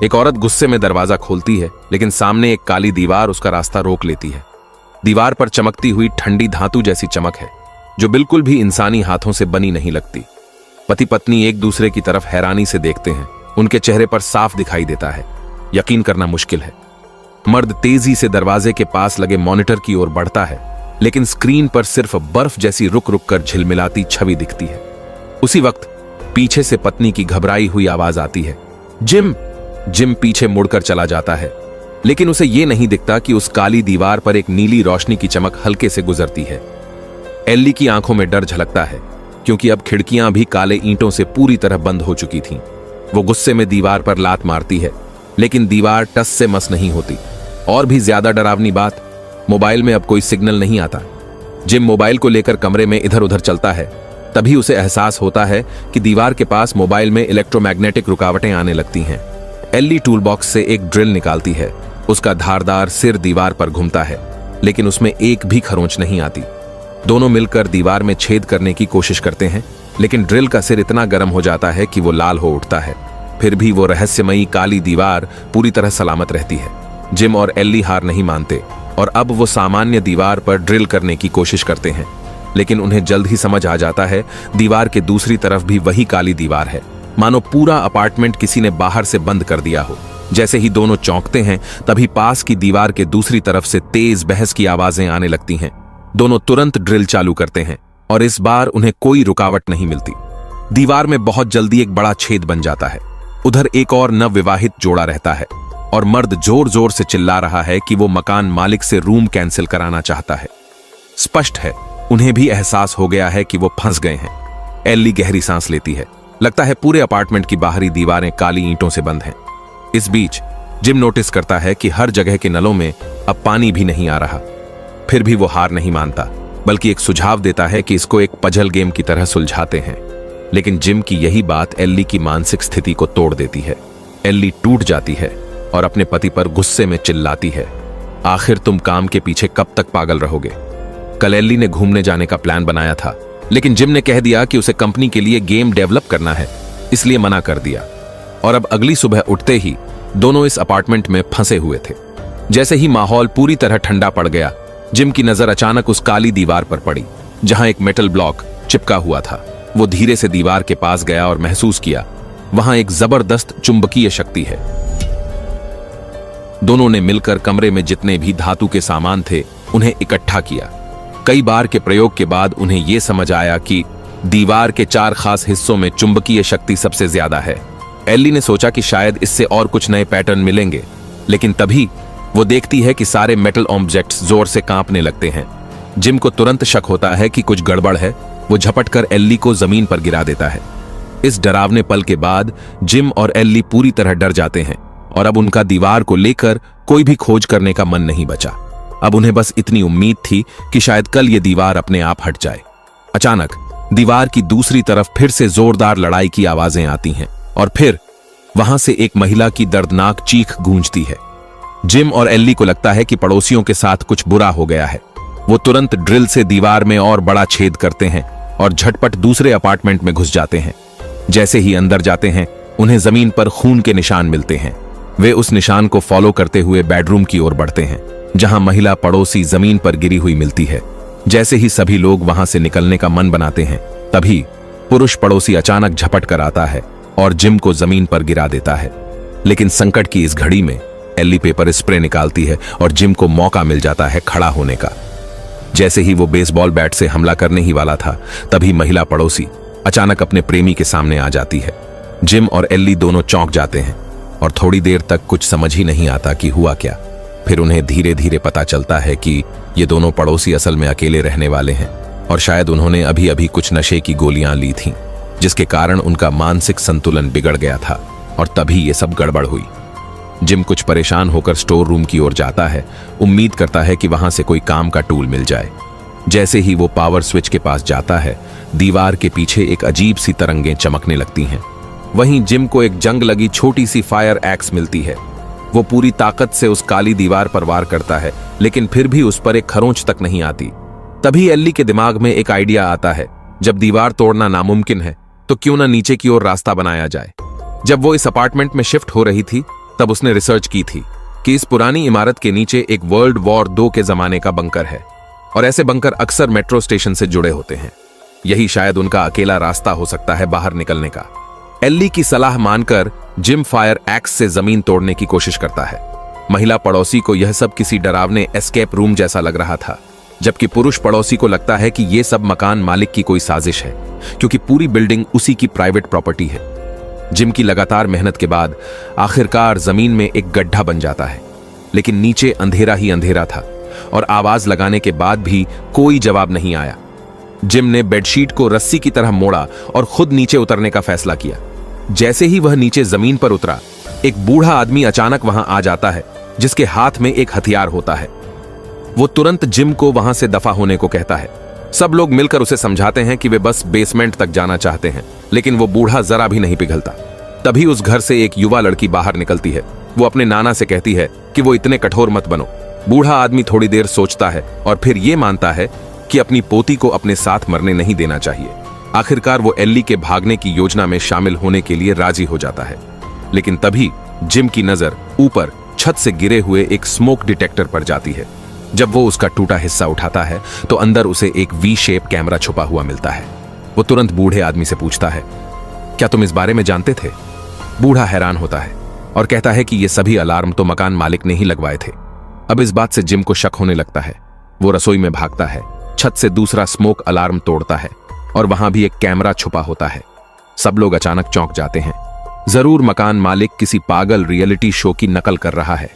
एक औरत गुस्से में दरवाजा खोलती है, लेकिन सामने एक काली दीवार उसका रास्ता रोक लेती है। दीवार पर चमकती हुई ठंडी धातु जैसी चमक है, जो बिल्कुल भी इंसानी हाथों से बनी नहीं लगती। पति पत्नी एक दूसरे की तरफ हैरानी से देखते हैं। उनके चेहरे पर साफ दिखाई देता है, यकीन करना मुश्किल है। मर्द तेजी से दरवाजे के पास लगे मॉनिटर की ओर बढ़ता है, लेकिन स्क्रीन पर सिर्फ बर्फ जैसी रुक रुक कर झिलमिलाती छवि दिखती है। उसी वक्त पीछे से पत्नी की घबराई हुई आवाज आती है, जिम। जिम पीछे मुड़कर चला जाता है, लेकिन उसे यह नहीं दिखता कि उस काली दीवार पर एक नीली रोशनी की चमक हल्के से गुजरती है। एल्ली की आंखों में डर झलकता है, क्योंकि अब खिड़कियां भी काले ईंटों से पूरी तरह बंद हो चुकी थीं। वो गुस्से में दीवार पर लात मारती है, लेकिन दीवार टस से मस नहीं होती। और भी ज्यादा डरावनी बात, मोबाइल में अब कोई सिग्नल नहीं आता। जिम मोबाइल को लेकर कमरे में इधर उधर चलता है, तभी उसे एहसास होता है कि दीवार के पास मोबाइल में इलेक्ट्रोमैग्नेटिक रुकावटें आने लगती हैं। एल्ली टूल बॉक्स से एक ड्रिल निकालती है। उसका धारदार सिर दीवार पर घूमता है, लेकिन उसमें एक भी खरोंच नहीं आती। दोनों मिलकर दीवार में छेद करने की कोशिश करते हैं, लेकिन ड्रिल का सिर इतना गर्म हो जाता है कि वो लाल हो उठता है। फिर भी वो रहस्यमयी काली दीवार पूरी तरह सलामत रहती है। जिम और एल्ली हार नहीं मानते और अब वो सामान्य दीवार पर ड्रिल करने की कोशिश करते हैं, लेकिन उन्हें जल्द ही समझ आ जाता है दीवार के दूसरी तरफ भी वही काली दीवार है, मानो पूरा अपार्टमेंट किसी ने बाहर से बंद कर दिया हो। जैसे ही दोनों चौंकते हैं, तभी पास की दीवार के दूसरी तरफ से तेज बहस की आवाजें आने लगती हैं। दोनों तुरंत ड्रिल चालू करते हैं और इस बार उन्हें कोई रुकावट नहीं मिलती। दीवार में बहुत जल्दी एक बड़ा छेद बन जाता है। उधर एक और नवविवाहित जोड़ा रहता है और मर्द जोर जोर से चिल्ला रहा है कि वो मकान मालिक से रूम कैंसिल कराना चाहता है। स्पष्ट है, उन्हें भी एहसास हो गया है कि वो फंस गए हैं। एल्ली गहरी सांस लेती है। लगता है पूरे अपार्टमेंट की बाहरी दीवारें काली ईंटों से बंद हैं। इस बीच जिम नोटिस करता है कि हर जगह के नलों में अब पानी भी नहीं आ रहा। फिर भी वो हार नहीं मानता, बल्कि एक सुझाव देता है कि इसको एक पजल गेम की तरह सुलझाते हैं। लेकिन जिम की यही बात एल्ली की मानसिक स्थिति को तोड़ देती है। एल्ली टूट जाती है और अपने पति पर गुस्से में चिल्लाती है, आखिर तुम काम के पीछे कब तक पागल रहोगे? कल एल्ली ने घूमने जाने का प्लान बनाया था, लेकिन जिम ने कह दिया कि उसे कंपनी के लिए गेम डेवलप करना है, इसलिए मना कर दिया। और अब अगली सुबह उठते ही दोनों इस अपार्टमेंट में फंसे हुए थे। जैसे ही माहौल पूरी तरह ठंडा पड़ गया, जिम की नजर अचानक उस काली दीवार पर पड़ी, जहां एक मेटल ब्लॉक चिपका हुआ था। वो धीरे से दीवार के पास गया और महसूस किया, वहां एक जबरदस्त चुंबकीय शक्ति है। दोनों ने मिलकर कमरे में जितने भी धातु के सामान थे, उन्हें इकट्ठा किया। कई बार के प्रयोग के बाद उन्हें यह समझ आया कि दीवार के 4 खास हिस्सों में चुंबकीय शक्ति सबसे ज्यादा है। एल्ली ने सोचा कि शायद इससे और कुछ नए पैटर्न मिलेंगे, लेकिन तभी वो देखती है कि सारे मेटल ऑब्जेक्ट्स जोर से कांपने लगते हैं। जिम को तुरंत शक होता है कि कुछ गड़बड़ है। वो झपटकर एल्ली को जमीन पर गिरा देता है। इस डरावने पल के बाद जिम और एल्ली पूरी तरह डर जाते हैं और अब उनका दीवार को लेकर कोई भी खोज करने का मन नहीं बचा। अब उन्हें बस इतनी उम्मीद थी कि शायद कल ये दीवार अपने आप हट जाए। अचानक दीवार की दूसरी तरफ फिर से जोरदार लड़ाई की आवाजें आती हैं और फिर वहां से एक महिला की दर्दनाक चीख गूंजती है। जिम और एल्ली को लगता है कि पड़ोसियों के साथ कुछ बुरा हो गया है। वो तुरंत ड्रिल से दीवार में और बड़ा छेद करते हैं और झटपट दूसरे अपार्टमेंट में घुस जाते हैं। जैसे ही अंदर जाते हैं, उन्हें जमीन पर खून के निशान मिलते हैं। वे उस निशान को फॉलो करते हुए बेडरूम की ओर बढ़ते हैं, जहां महिला पड़ोसी जमीन पर गिरी हुई मिलती है। जैसे ही सभी लोग वहां से निकलने का मन बनाते हैं, तभी पुरुष पड़ोसी अचानक झपट कर आता है और जिम को जमीन पर गिरा देता है। लेकिन संकट की इस घड़ी में एल्ली पेपर स्प्रे निकालती है और जिम को मौका मिल जाता है खड़ा होने का। जैसे ही वो बेसबॉल बैट से हमला करने ही वाला था, तभी महिला पड़ोसी अचानक अपने प्रेमी के सामने आ जाती है। जिम और एल्ली दोनों चौंक जाते हैं और थोड़ी देर तक कुछ समझ ही नहीं आता कि हुआ क्या। फिर उन्हें धीरे धीरे पता चलता है कि ये दोनों पड़ोसी असल में अकेले रहने वाले हैं और शायद उन्होंने अभी अभी कुछ नशे की गोलियां ली थीं, जिसके कारण उनका मानसिक संतुलन बिगड़ गया था और तभी ये सब गड़बड़ हुई। जिम कुछ परेशान होकर स्टोर रूम की ओर जाता है, उम्मीद करता है कि वहां से कोई काम का टूल मिल जाए। जैसे ही वो पावर स्विच के पास जाता है, दीवार के पीछे एक अजीब सी तरंगें चमकने लगती हैं। वहीं जिम को एक जंग लगी छोटी सी फायर एक्स मिलती है। वो पूरी ताकत से उस काली दीवार पर वार करता है, लेकिन फिर भी उस पर एक खरोंच तक नहीं आती। तभी एल्ली के दिमाग में एक आइडिया आता है, जब दीवार तोड़ना नामुमकिन है तो क्यों ना नीचे की ओर रास्ता बनाया जाए। जब वो इस अपार्टमेंट में शिफ्ट हो रही थी, तब उसने रिसर्च की थी कि इस पुरानी इमारत के नीचे एक वर्ल्ड वॉर 2 के जमाने का बंकर है और ऐसे बंकर अक्सर मेट्रो स्टेशन से जुड़े होते हैं। यही शायद उनका अकेला रास्ता हो सकता है बाहर निकलने का। एल्ली की सलाह मानकर जिम फायर एक्स से जमीन तोड़ने की कोशिश करता है। महिला पड़ोसी को यह सब किसी डरावने एस्केप रूम जैसा लग रहा था, जबकि पुरुष पड़ोसी को लगता है कि यह सब मकान मालिक की कोई साजिश है, क्योंकि पूरी बिल्डिंग उसी की प्राइवेट प्रॉपर्टी है। जिम की लगातार मेहनत के बाद आखिरकार जमीन में एक गड्ढा बन जाता है, लेकिन नीचे अंधेरा ही अंधेरा था और आवाज लगाने के बाद भी कोई जवाब नहीं आया। जिम ने बेडशीट को रस्सी की तरह मोड़ा और खुद नीचे उतरने का फैसला किया। जैसे ही वह नीचे जमीन पर उतरा, एक बूढ़ा आदमी अचानक वहां आ जाता है, जिसके हाथ में एक हथियार होता है। वो तुरंत जिम को वहां से दफा होने को कहता है। सब लोग मिलकर उसे समझाते हैं कि वे बस बेसमेंट तक जाना चाहते हैं, लेकिन वो बूढ़ा जरा भी नहीं पिघलता। तभी उस घर से एक युवा लड़की बाहर निकलती है। वो अपने नाना से कहती है कि वो इतने कठोर मत बनो। बूढ़ा आदमी थोड़ी देर सोचता है और फिर ये मानता है कि अपनी पोती को अपने साथ मरने नहीं देना चाहिए। आखिरकार वो एल्ली के भागने की योजना में शामिल होने के लिए राजी हो जाता है। लेकिन तभी जिम की नजर ऊपर छत से गिरे हुए एक स्मोक डिटेक्टर पर जाती है। जब वो उसका टूटा हिस्सा उठाता है तो अंदर उसे एक वी शेप कैमरा छुपा हुआ मिलता है। वो तुरंत बूढ़े आदमी से पूछता है, क्या तुम इस बारे में जानते थे? बूढ़ा हैरान होता है और कहता है कि ये सभी अलार्म तो मकान मालिक ने ही लगवाए थे। अब इस बात से जिम को शक होने लगता है। वो रसोई में भागता है, छत से दूसरा स्मोक अलार्म तोड़ता है और वहां भी एक कैमरा छुपा होता है। सब लोग अचानक चौंक जाते हैं। जरूर मकान मालिक किसी पागल रियलिटी शो की नकल कर रहा है।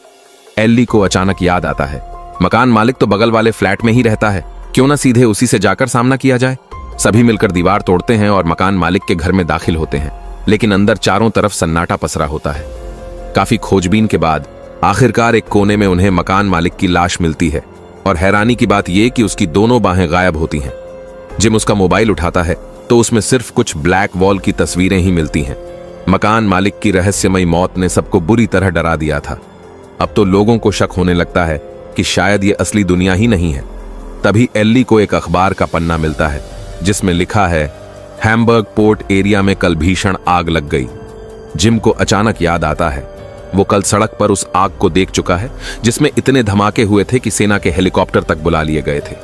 एल्ली को अचानक याद आता है, मकान मालिक तो बगल वाले फ्लैट में ही रहता है, क्यों ना सीधे उसी से जाकर सामना किया जाए। सभी मिलकर दीवार तोड़ते हैं और मकान मालिक के घर में दाखिल होते हैं, लेकिन अंदर चारों तरफ सन्नाटा पसरा होता है। काफी खोजबीन के बाद आखिरकार एक कोने में उन्हें मकान मालिक की लाश मिलती है और हैरानी की बात यह कि उसकी दोनों बाहें गायब होती हैं। जिम उसका मोबाइल उठाता है तो उसमें सिर्फ कुछ ब्लैक वॉल की तस्वीरें ही मिलती हैं। मकान मालिक की रहस्यमयी मौत ने सबको बुरी तरह डरा दिया था। अब तो लोगों को शक होने लगता है कि शायद ये असली दुनिया ही नहीं है। तभी एल्ली को एक अखबार का पन्ना मिलता है जिसमें लिखा है, हैम्बर्ग पोर्ट एरिया में कल भीषण आग लग गई। जिम को अचानक याद आता है, वो कल सड़क पर उस आग को देख चुका है जिसमें इतने धमाके हुए थे कि सेना के हेलीकॉप्टर तक बुला लिए गए थे।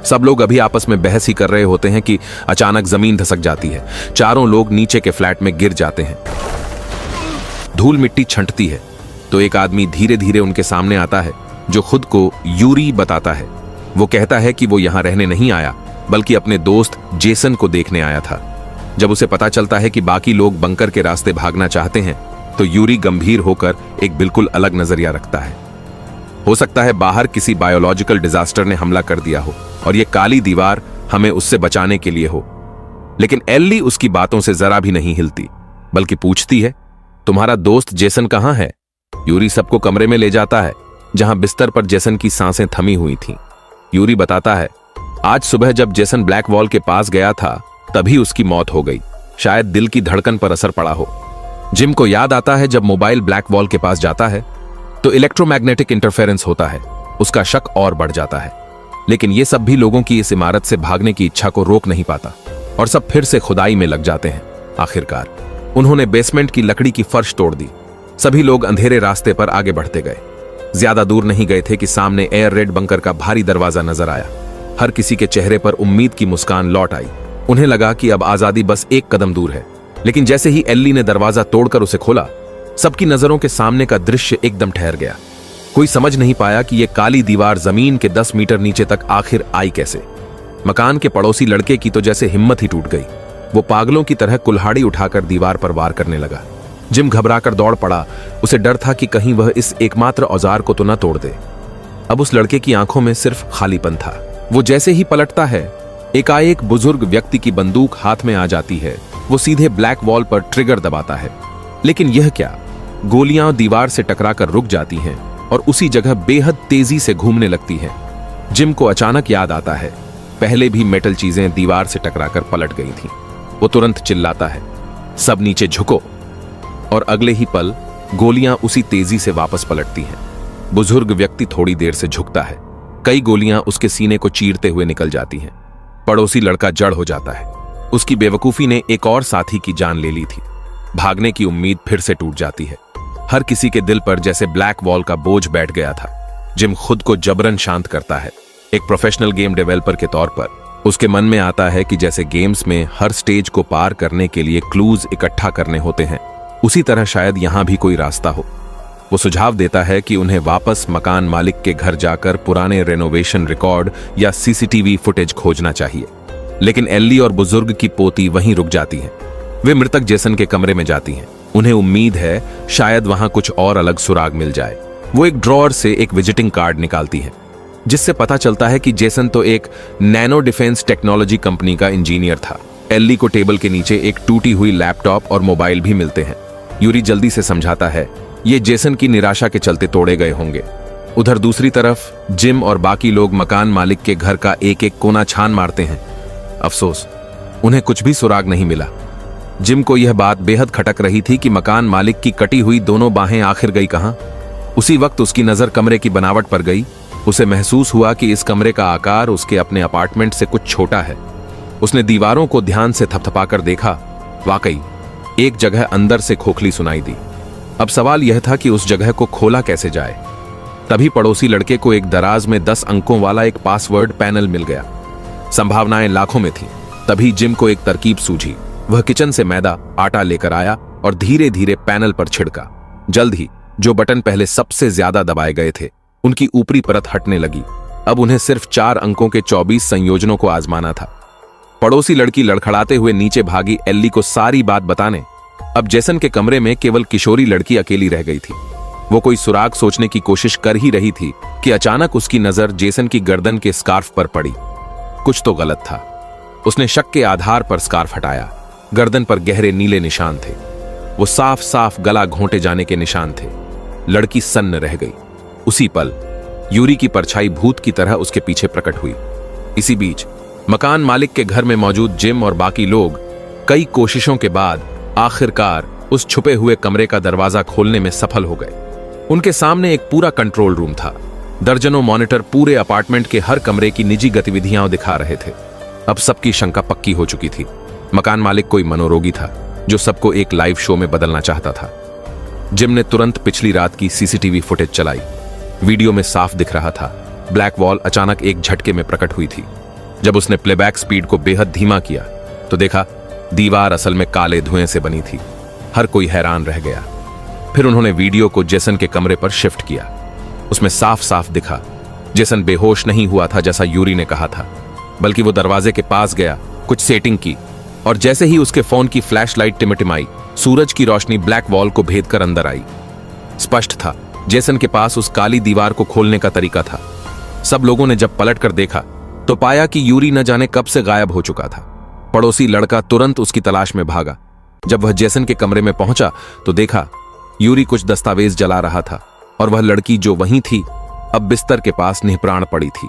सब लोग अभी आपस में बहस ही कर रहे होते हैं कि अचानक जमीन धसक जाती है। चारों लोग नीचे के फ्लैट में गिर जाते हैं। धूल मिट्टी छंटती है तो एक आदमी धीरे धीरे उनके सामने आता है जो खुद को यूरी बताता है। वो कहता है कि वो यहां रहने नहीं आया बल्कि अपने दोस्त जेसन को देखने आया था। जब उसे पता चलता है कि बाकी लोग बंकर के रास्ते भागना चाहते हैं तो यूरी गंभीर होकर एक बिल्कुल अलग नजरिया रखता है। हो सकता है बाहर किसी बायोलॉजिकल डिजास्टर ने हमला कर दिया हो और ये काली दीवार हमें उससे बचाने के लिए हो। लेकिन एल्ली उसकी बातों से जरा भी नहीं हिलती, बल्कि पूछती है, तुम्हारा दोस्त जेसन कहां है? यूरी सबको कमरे में ले जाता है जहां बिस्तर पर जेसन की सांसें थमी हुई थीं। यूरी बताता है, आज सुबह जब जेसन ब्लैक वॉल के पास गया था तभी उसकी मौत हो गई। शायद दिल की धड़कन पर असर पड़ा हो। जिम को याद आता है, जब मोबाइल ब्लैक वॉल के पास जाता है तो इलेक्ट्रोमैग्नेटिक इंटरफेरेंस होता है। उसका शक और बढ़ जाता है, लेकिन ये सब भी लोगों की इस इमारत से भागने की इच्छा को रोक नहीं पाता और सब फिर से खुदाई में लग जाते हैं। आखिरकार उन्होंने बेसमेंट की लकड़ी की फर्श तोड़ दी। सभी लोग अंधेरे रास्ते पर आगे बढ़ते गए। ज्यादा दूर नहीं गए थे कि सामने एयर रेड बंकर का भारी दरवाजा नजर आया। हर किसी के चेहरे पर उम्मीद की मुस्कान लौट आई। उन्हें लगा कि अब आजादी बस एक कदम दूर है। लेकिन जैसे ही एल्ली ने दरवाजा तोड़कर उसे खोला, सबकी नजरों के सामने का दृश्य एकदम ठहर गया। कोई समझ नहीं पाया कि यह काली दीवार जमीन के 10 मीटर नीचे तक आखिर आई कैसे। मकान के पड़ोसी लड़के की तो जैसे हिम्मत ही टूट गई। वो पागलों की तरह कुल्हाड़ी उठाकर दीवार पर वार करने लगा। जिम घबराकर दौड़ पड़ा। उसे डर था कि कहीं वह इस एकमात्र औजार को तो न तोड़ दे। अब उस लड़के की आंखों में सिर्फ खालीपन था। वो जैसे ही पलटता है, एकाएक बुजुर्ग व्यक्ति की बंदूक हाथ में आ जाती है। वो सीधे ब्लैक वॉल पर ट्रिगर दबाता है, लेकिन यह क्या, गोलियां दीवार से टकराकर रुक जाती हैं और उसी जगह बेहद तेजी से घूमने लगती हैं। जिम को अचानक याद आता है, पहले भी मेटल चीजें दीवार से टकराकर पलट गई थीं। वो तुरंत चिल्लाता है, सब नीचे झुको, और अगले ही पल गोलियां उसी तेजी से वापस पलटती हैं। बुजुर्ग व्यक्ति थोड़ी देर से झुकता है। कई गोलियां उसके सीने को चीरते हुए निकल जाती हैं। पड़ोसी लड़का जड़ हो जाता है। उसकी बेवकूफी ने एक और साथी की जान ले ली थी। भागने की उम्मीद फिर से टूट जाती है। हर किसी के दिल पर जैसे ब्लैक वॉल का बोझ बैठ गया था। जिम खुद को जबरन शांत करता है। एक प्रोफेशनल गेम डेवलपर के तौर पर उसके मन में आता है कि जैसे गेम्स में हर स्टेज को पार करने के लिए क्लूज इकट्ठा करने होते हैं, उसी तरह शायद यहां भी कोई रास्ता हो। वो सुझाव देता है कि उन्हें वापस मकान मालिक के घर जाकर पुराने रेनोवेशन रिकॉर्ड या सीसीटीवी फुटेज खोजना चाहिए। लेकिन एल्ली और बुजुर्ग की पोती वहीं रुक जाती हैं। वे मृतक जेसन के कमरे में जाती हैं। उन्हें उम्मीद है शायद वहां कुछ और अलग सुराग मिल जाए। वो एक ड्रॉअर से एक विजिटिंग कार्ड निकालती है, जिससे पता चलता है कि जेसन तो एक नैनो डिफेंस टेक्नोलॉजी कंपनी का इंजीनियर था। एल्ली को टेबल के नीचे एक टूटी हुई लैपटॉप और मोबाइल भी मिलते हैं। यूरी जल्दी से समझाता है ये जेसन की निराशा के चलते तोड़े गए होंगे। उधर दूसरी तरफ जिम और बाकी लोग मकान मालिक के घर का एक एक कोना छान मारते हैं। अफसोस, उन्हें कुछ भी सुराग नहीं मिला। जिम को यह बात बेहद खटक रही थी कि मकान मालिक की कटी हुई दोनों बाहें आखिर गई कहां। उसी वक्त उसकी नजर कमरे की बनावट पर गई। उसे महसूस हुआ कि इस कमरे का आकार उसके अपने अपार्टमेंट से कुछ छोटा है। उसने दीवारों को ध्यान से थपथपाकर देखा। वाकई एक जगह अंदर से खोखली सुनाई दी। अब सवाल यह था कि उस जगह को खोला कैसे जाए। तभी पड़ोसी लड़के को एक दराज में 10 अंकों वाला एक पासवर्ड पैनल मिल गया। संभावनाएं लाखों में थीं। तभी जिम को एक तरकीब सूझी। वह किचन से मैदा, आटा लेकर आया और धीरे धीरे पैनल पर छिड़का। जल्द ही जो बटन पहले सबसे ज्यादा दबाए गए थे, उनकी ऊपरी परत हटने लगी। अब उन्हें सिर्फ 4 अंकों के 24 संयोजनों को आजमाना था। पड़ोसी लड़की लड़खड़ाते हुए नीचे भागी एल्ली को सारी बात बताने। अब जेसन के कमरे में केवल किशोरी लड़की अकेली रह गई थी। वो कोई सुराग सोचने की कोशिश कर ही रही थी कि अचानक उसकी नजर जेसन की गर्दन के स्कार्फ पर पड़ी। कुछ तो गलत था। उसने शक के आधार पर स्कार्फ हटाया। गर्दन पर गहरे नीले निशान थे। वो साफ साफ गला घोंटे जाने के निशान थे। लड़की सन्न रह गई। उसी पल यूरी की परछाई भूत की तरह उसके पीछे प्रकट हुई। इसी बीच मकान मालिक के घर में मौजूद जिम और बाकी लोग कई कोशिशों के बाद आखिरकार उस छुपे हुए कमरे का दरवाजा खोलने में सफल हो गए। उनके सामने एक पूरा कंट्रोल रूम था। दर्जनों मॉनिटर पूरे अपार्टमेंट के हर कमरे की निजी गतिविधियां दिखा रहे थे। अब सबकी शंका पक्की हो चुकी थी। मकान मालिक कोई मनोरोगी था जो सबको एक लाइव शो में बदलना चाहता था। जिम ने तुरंत पिछली रात की सीसीटीवी फुटेज चलाई। वीडियो में साफ दिख रहा था ब्लैक वॉल अचानक एक झटके में प्रकट हुई थी। जब उसने प्लेबैक स्पीड को बेहद धीमा किया तो देखा दीवार असल में काले धुएं से बनी थी। हर कोई हैरान रह गया। फिर उन्होंने वीडियो को जेसन के कमरे पर शिफ्ट किया। उसमें साफ साफ दिखा जेसन बेहोश नहीं हुआ था जैसा यूरी ने कहा था, बल्कि वो दरवाजे के पास गया, कुछ सेटिंग की, और जैसे ही उसके फोन की फ्लैशलाइट टिमटिमाई, सूरज की रोशनी ब्लैक वॉल को भेद कर अंदर आई। स्पष्ट था जेसन के पास उस काली दीवार को खोलने का तरीका था। सब लोगों ने जब पलट कर देखा तो पाया कि यूरी न जाने कब से गायब हो चुका था। पड़ोसी लड़का तुरंत उसकी तलाश में भागा। जब वह जेसन के कमरे में पहुंचा तो देखा यूरी कुछ दस्तावेज जला रहा था और वह लड़की जो वहीं थी अब बिस्तर के पास निहप्राण पड़ी थी।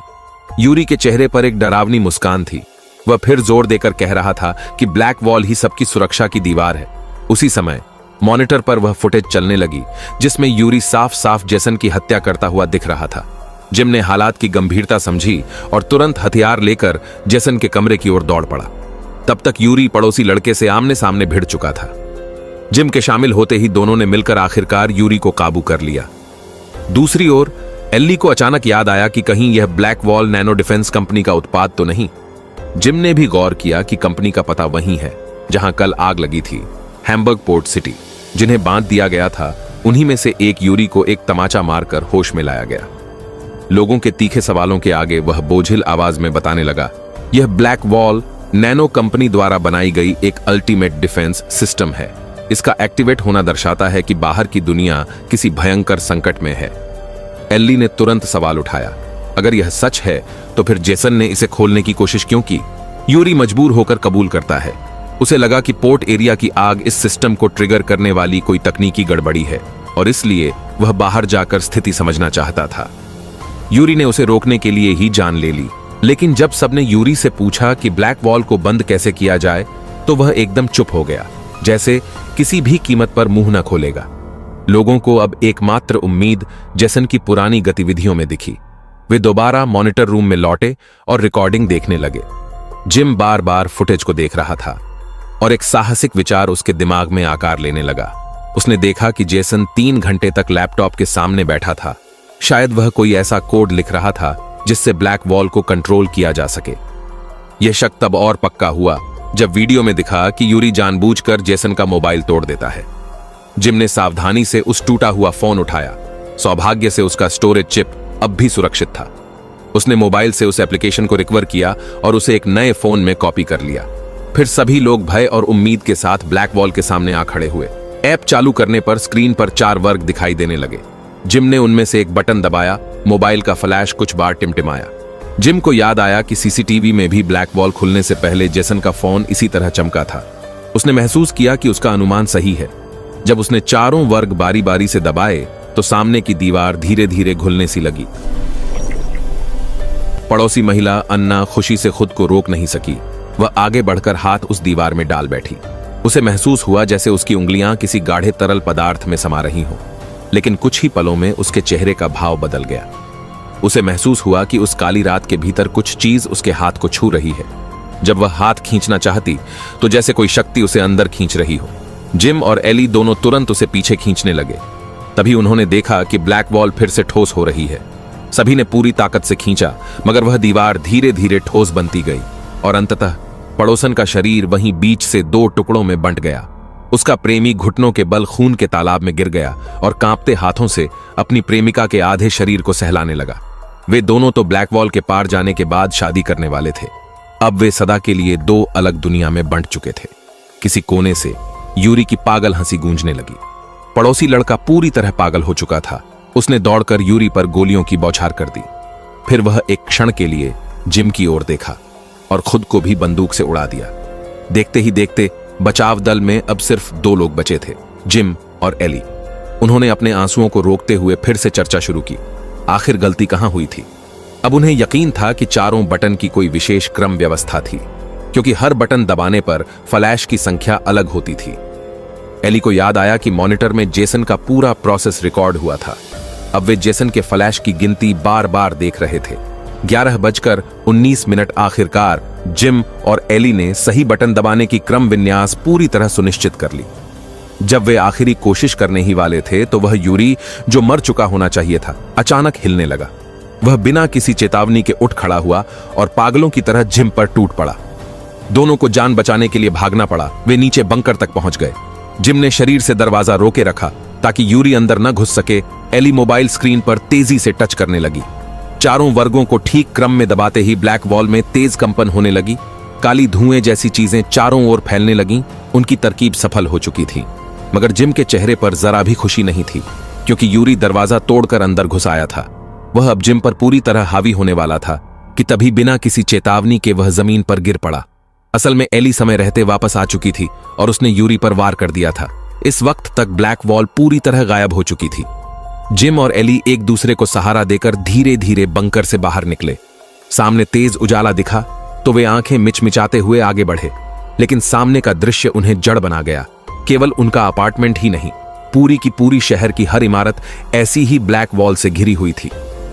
यूरी के चेहरे पर एक डरावनी मुस्कान थी। वह फिर जोर देकर कह रहा था कि ब्लैक वॉल ही सबकी सुरक्षा की दीवार है। उसी समय मॉनिटर पर वह फुटेज चलने लगी जिसमें यूरी साफ साफ जेसन की हत्या करता हुआ दिख रहा था। जिम ने हालात की गंभीरता समझी और तुरंत हथियार लेकर जेसन के कमरे की ओर दौड़ पड़ा। तब तक यूरी पड़ोसी लड़के से आमने सामने भिड़ चुका था। जिम के शामिल होते ही दोनों ने मिलकर आखिरकार यूरी को काबू कर लिया। दूसरी ओर एल्ली को अचानक याद आया कि कहीं यह black wall nano defence company का उत्पाद तो नहीं। जिम ने भी गौर किया कि कंपनी का पता वहीं है जहां कल आग लगी थी, हैम्बर्ग पोर्ट सिटी। जिन्हें बांध दिया गया था उन्हीं में से एक यूरी को एक तमाचा मारकर होश में लाया गया। लोगों के तीखे सवालों के आगे वह बोझिल आवाज में बताने लगा, यह ब्लैक वॉल नैनो कंपनी द्वारा बनाई गई एक अल्टीमेट डिफेंस सिस्टम है। इसका एक्टिवेट होना दर्शाता है कि बाहर की दुनिया किसी भयंकर संकट में है। एल्ली ने तुरंत सवाल उठाया, अगर यह सच है तो फिर जेसन ने इसे खोलने की कोशिश क्यों की? यूरी मजबूर होकर कबूल करता है। उसे लगा कि पोर्ट एरिया की आग इस सिस्टम को ट्रिगर करने वाली कोई तकनीकी गड़बड़ी है और इसलिए वह बाहर जाकर स्थिति समझना चाहता था। यूरी ने उसे रोकने के लिए ही जान ले ली, लेकिन जब सबने यूरी से पूछा कि ब्लैक वॉल को बंद कैसे किया जाए तो वह एकदम चुप हो गया, जैसे किसी भी कीमत पर मुंह न खोलेगा। लोगों को अब एकमात्र उम्मीद जेसन की पुरानी गतिविधियों में दिखी। वे दोबारा मॉनिटर रूम में लौटे और रिकॉर्डिंग देखने लगे। जिम बार बार फुटेज को देख रहा था और एक साहसिक विचार उसके दिमाग में आकार लेने लगा। उसने देखा कि जेसन 3 घंटे तक लैपटॉप के सामने बैठा था। शायद वह कोई ऐसा कोड लिख रहा था जिससे ब्लैक वॉल को कंट्रोल किया जा सके। यह शक तब और पक्का हुआ जब वीडियो में दिखा कि यूरी जानबूझकर जेसन का मोबाइल तोड़ देता है। जिम ने सावधानी से उस टूटा हुआ फोन उठाया। सौभाग्य से उसका स्टोरेज चिप अब भी सुरक्षित था। उसने मोबाइल से उस एप्लीकेशन को रिकवर किया और उसे एक नए फोन में कॉपी कर लिया। फिर सभी लोग भय और उम्मीद के साथ ब्लैक वॉल के सामने आ खड़े हुए। ऐप चालू करने पर स्क्रीन पर 4 वर्ग दिखाई देने लगे। जिम ने उनमें से एक बटन दबाया। मोबाइल का फ्लैश कुछ बार टिमटिमाया। जिम को याद आया कि सीसीटीवी में भी ब्लैक वॉल खुलने से पहले जेसन का फोन इसी तरह चमका था। उसने महसूस किया कि उसका अनुमान सही है। जब उसने चारों वर्ग बारी बारी से दबाए तो सामने की दीवार धीरे धीरे घुलने सी लगी। पड़ोसी महिला अन्ना खुशी से खुद को रोक नहीं सकी। वह आगे बढ़कर हाथ उस दीवार में डाल बैठी। उसे महसूस हुआ जैसे उसकी उंगलियां किसी गाढ़े तरल पदार्थ में समा रही हों। लेकिन कुछ ही पलों में उसके चेहरे का भाव बदल गया। उसे महसूस हुआ कि उस काली रात के भीतर कुछ चीज उसके हाथ को छू रही है। जब वह हाथ खींचना चाहती तो जैसे कोई शक्ति उसे अंदर खींच रही हो। जिम और एली दोनों तुरंत उसे पीछे खींचने लगे। तभी उन्होंने देखा कि ब्लैक वॉल फिर से ठोस हो रही है। सभी ने पूरी ताकत से खींचा, मगर वह दीवार धीरे धीरे ठोस बनती गई और अंततः पड़ोसन का शरीर वहीं बीच से 2 टुकड़ों में बंट गया। उसका प्रेमी घुटनों के बल खून के तालाब में गिर गया और कांपते हाथों से अपनी प्रेमिका के आधे शरीर को सहलाने लगा। वे दोनों तो ब्लैक वॉल के पार जाने के बाद शादी करने वाले थे। अब वे सदा के लिए 2 अलग दुनिया में बंट चुके थे। किसी कोने से यूरी की पागल हंसी गूंजने लगी। पड़ोसी लड़का पूरी तरह पागल हो चुका था। उसने दौड़कर यूरी पर गोलियों की बौछार कर दी। फिर वह एक क्षण के लिए जिम की ओर देखा और खुद को भी बंदूक से उड़ा दिया। देखते ही देखते बचाव दल में अब सिर्फ 2 लोग बचे थे, जिम और एली। उन्होंने अपने आंसुओं को रोकते हुए फिर से चर्चा शुरू की। आखिर गलती कहां हुई थी? अब उन्हें यकीन था कि चारों बटन की कोई विशेष क्रम व्यवस्था थी, क्योंकि हर बटन दबाने पर फ्लैश की संख्या अलग होती थी। एली को याद आया कि मॉनिटर में जेसन का पूरा प्रोसेस रिकॉर्ड हुआ था। अब वे जेसन के फ्लैश की गिनती बार बार देख रहे थे। 11:19 आखिरकार जिम और एली ने सही बटन दबाने की क्रम विन्यास पूरी तरह सुनिश्चित कर ली। जब वे आखिरी कोशिश करने ही वाले थे तो वह यूरी, जो मर चुका होना चाहिए था, अचानक हिलने लगा। वह बिना किसी चेतावनी के उठ खड़ा हुआ और पागलों की तरह जिम पर टूट पड़ा। दोनों को जान बचाने के लिए भागना पड़ा। वे नीचे बंकर तक पहुंच गए। जिम ने शरीर से दरवाजा रोके रखा ताकि यूरी अंदर न घुस सके। एली मोबाइल स्क्रीन पर तेजी से टच करने लगी। चारों वर्गों को ठीक क्रम में दबाते ही ब्लैक वॉल में तेज कंपन होने लगी। काली धुएं जैसी चीजें चारों ओर फैलने लगीं। उनकी तरकीब सफल हो चुकी थी, मगर जिम के चेहरे पर जरा भी खुशी नहीं थी, क्योंकि यूरी दरवाजा तोड़कर अंदर घुस आया था। वह अब जिम पर पूरी तरह हावी होने वाला था कि तभी बिना किसी चेतावनी के वह जमीन पर गिर पड़ा। असल में एली समय रहते वापस आ चुकी थी और उसने यूरी पर वार कर दिया था। इस वक्त तक ब्लैक वॉल पूरी तरह गायब हो चुकी थी। जिम और एली एक दूसरे को सहारा देकर धीरे धीरे बंकर से बाहर निकले। सामने तेज उजाला दिखा तो वे आंखें मिचमिचाते हुए आगे बढ़े, लेकिन सामने का दृश्य उन्हें जड़ बना गया। केवल उनका अपार्टमेंट ही नहीं, पूरी की पूरी शहर की हर इमारत ऐसी ही ब्लैक वॉल से घिरी हुई थी।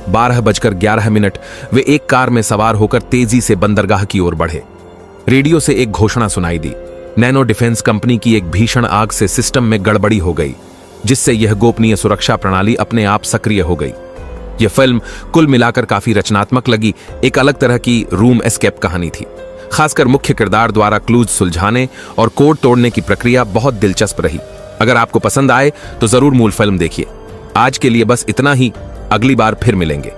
12:11 वे एक कार में सवार होकर तेजी से बंदरगाह की ओर बढ़े। रेडियो से एक घोषणा सुनाई दी। नैनो डिफेंस कंपनी की एक भीषण आग से सिस्टम में गड़बड़ी हो गई, जिससे यह गोपनीय सुरक्षा प्रणाली अपने आप सक्रिय हो गई। यह फिल्म कुल मिलाकर काफी रचनात्मक लगी। एक अलग तरह की रूम एस्केप कहानी थी। खासकर मुख्य किरदार द्वारा क्लूज सुलझाने और कोड तोड़ने की प्रक्रिया बहुत दिलचस्प रही। अगर आपको पसंद आए तो जरूर मूल फिल्म देखिए। आज के लिए बस इतना ही। अगली बार फिर मिलेंगे।